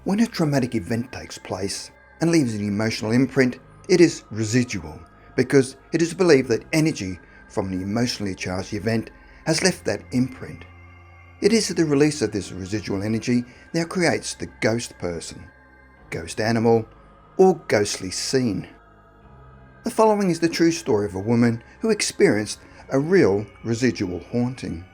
When a traumatic event takes place and leaves an emotional imprint, it is residual because it is believed that energy from the emotionally charged event has left that imprint. It is the release of this residual energy that creates the ghost person, ghost animal, or ghostly scene. The following is the true story of a woman who experienced a real residual haunting.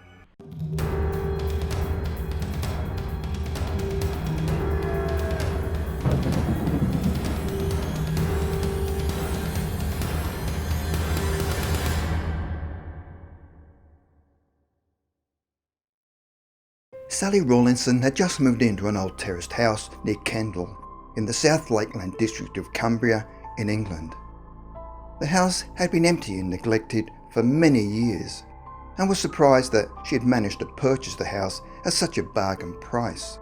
Sally Rawlinson had just moved into an old terraced house near Kendal in the South Lakeland district of Cumbria in England. The house had been empty and neglected for many years and was surprised that she had managed to purchase the house at such a bargain price.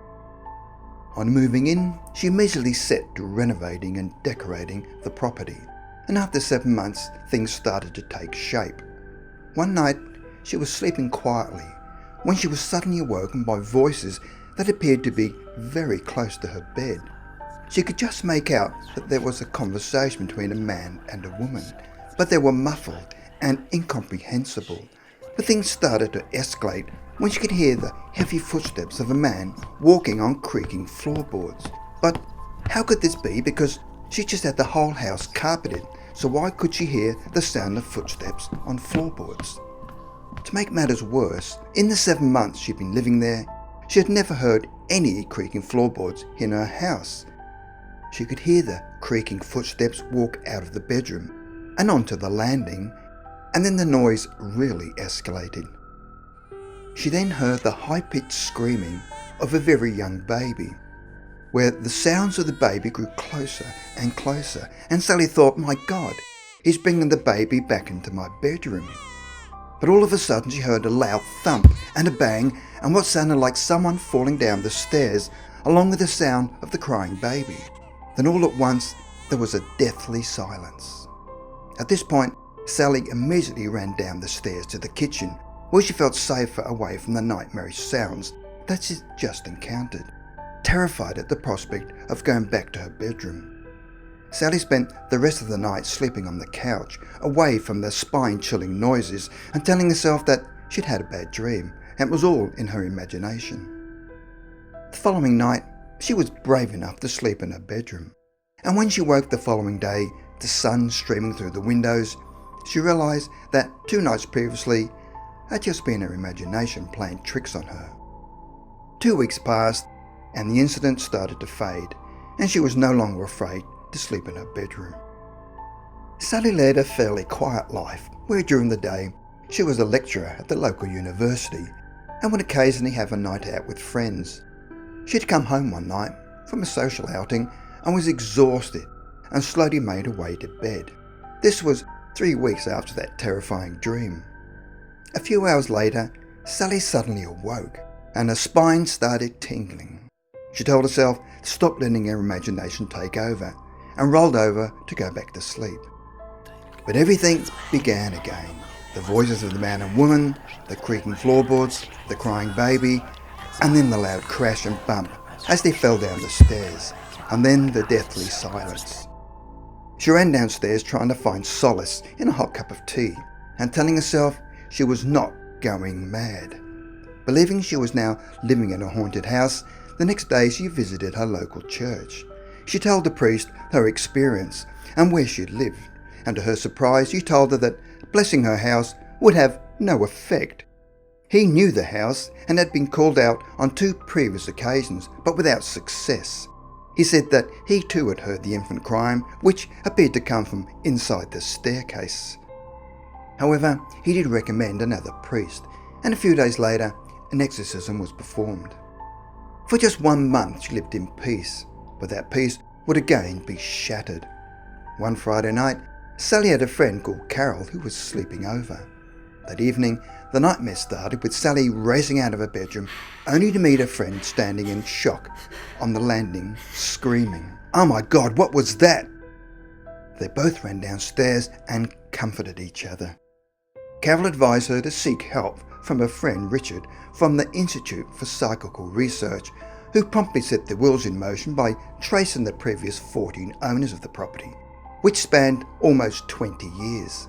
On moving in, she immediately set to renovating and decorating the property, and after 7 months things started to take shape. One night she was sleeping quietly when she was suddenly awoken by voices that appeared to be very close to her bed. She could just make out that there was a conversation between a man and a woman, but they were muffled and incomprehensible. But things started to escalate when she could hear the heavy footsteps of a man walking on creaking floorboards. But how could this be? Because she just had the whole house carpeted, so why could she hear the sound of footsteps on floorboards? To make matters worse, in the 7 months she'd been living there, she had never heard any creaking floorboards in her house. She could hear the creaking footsteps walk out of the bedroom and onto the landing, and then the noise really escalated. She then heard the high-pitched screaming of a very young baby, where the sounds of the baby grew closer and closer, and Sally thought, "My God, he's bringing the baby back into my bedroom." But all of a sudden she heard a loud thump and a bang and what sounded like someone falling down the stairs, along with the sound of the crying baby. Then all at once there was a deathly silence. At this point, Sally immediately ran down the stairs to the kitchen, where she felt safer away from the nightmarish sounds that she just encountered, terrified at the prospect of going back to her bedroom. Sally spent the rest of the night sleeping on the couch, away from the spine-chilling noises, and telling herself that she'd had a bad dream and it was all in her imagination. The following night, she was brave enough to sleep in her bedroom, and when she woke the following day, the sun streaming through the windows, she realised that 2 nights previously had just been her imagination playing tricks on her. 2 weeks passed, and the incident started to fade, and she was no longer afraid to sleep in her bedroom. Sally led a fairly quiet life, where during the day she was a lecturer at the local university and would occasionally have a night out with friends. She'd come home one night from a social outing and was exhausted and slowly made her way to bed. This was 3 weeks after that terrifying dream. A few hours later, Sally suddenly awoke and her spine started tingling. She told herself to stop letting her imagination take over and rolled over to go back to sleep. But everything began again. The voices of the man and woman, the creaking floorboards, the crying baby, and then the loud crash and bump as they fell down the stairs, and then the deathly silence. She ran downstairs trying to find solace in a hot cup of tea and telling herself she was not going mad. Believing she was now living in a haunted house, the next day she visited her local church. She told the priest her experience and where she'd lived, and to her surprise he told her that blessing her house would have no effect. He knew the house and had been called out on 2 previous occasions, but without success. He said that he too had heard the infant crying, which appeared to come from inside the staircase. However, he did recommend another priest, and a few days later an exorcism was performed. For just 1 month she lived in peace, but that peace would again be shattered. One Friday night, Sally had a friend called Carol who was sleeping over. That evening, the nightmare started with Sally racing out of her bedroom, only to meet her friend standing in shock on the landing, screaming, "Oh my God, what was that?" They both ran downstairs and comforted each other. Carol advised her to seek help from her friend Richard from the Institute for Psychical Research, who promptly set their wheels in motion by tracing the previous 14 owners of the property, which spanned almost 20 years.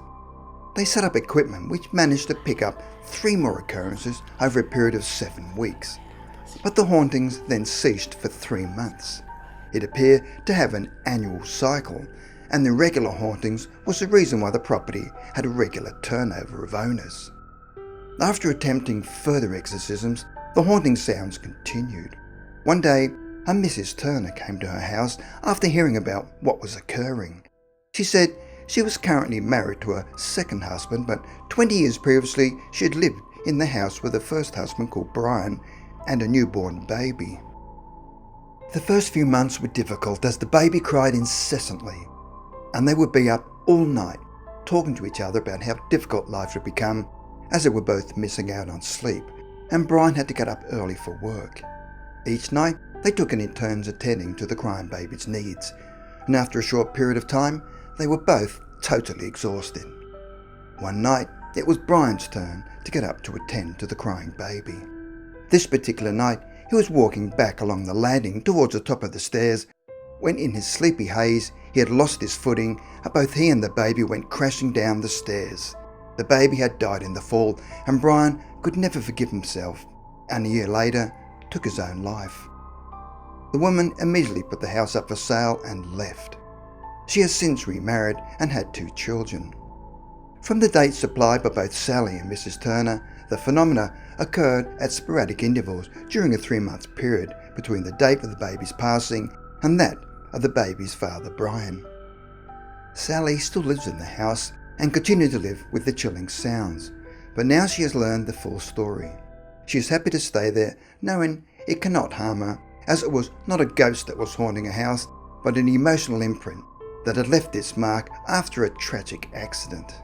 They set up equipment which managed to pick up 3 more occurrences over a period of 7 weeks. But the hauntings then ceased for 3 months. It appeared to have an annual cycle, and the regular hauntings was the reason why the property had a regular turnover of owners. After attempting further exorcisms, the haunting sounds continued. One day, a Mrs. Turner came to her house after hearing about what was occurring. She said she was currently married to her second husband, but 20 years previously she had lived in the house with her first husband called Brian and a newborn baby. The first few months were difficult as the baby cried incessantly, and they would be up all night talking to each other about how difficult life had become as they were both missing out on sleep, and Brian had to get up early for work. Each night they took it in turns attending to the crying baby's needs, and after a short period of time they were both totally exhausted. One night it was Brian's turn to get up to attend to the crying baby. This particular night he was walking back along the landing towards the top of the stairs when in his sleepy haze he had lost his footing and both he and the baby went crashing down the stairs. The baby had died in the fall and Brian could never forgive himself, and a year later took his own life. The woman immediately put the house up for sale and left. She has since remarried and had 2 children. From the dates supplied by both Sally and Mrs. Turner, the phenomena occurred at sporadic intervals during a 3-month period between the date of the baby's passing and that of the baby's father, Brian. Sally still lives in the house and continues to live with the chilling sounds, but now she has learned the full story. She is happy to stay there, knowing it cannot harm her, as it was not a ghost that was haunting her house, but an emotional imprint that had left its mark after a tragic accident.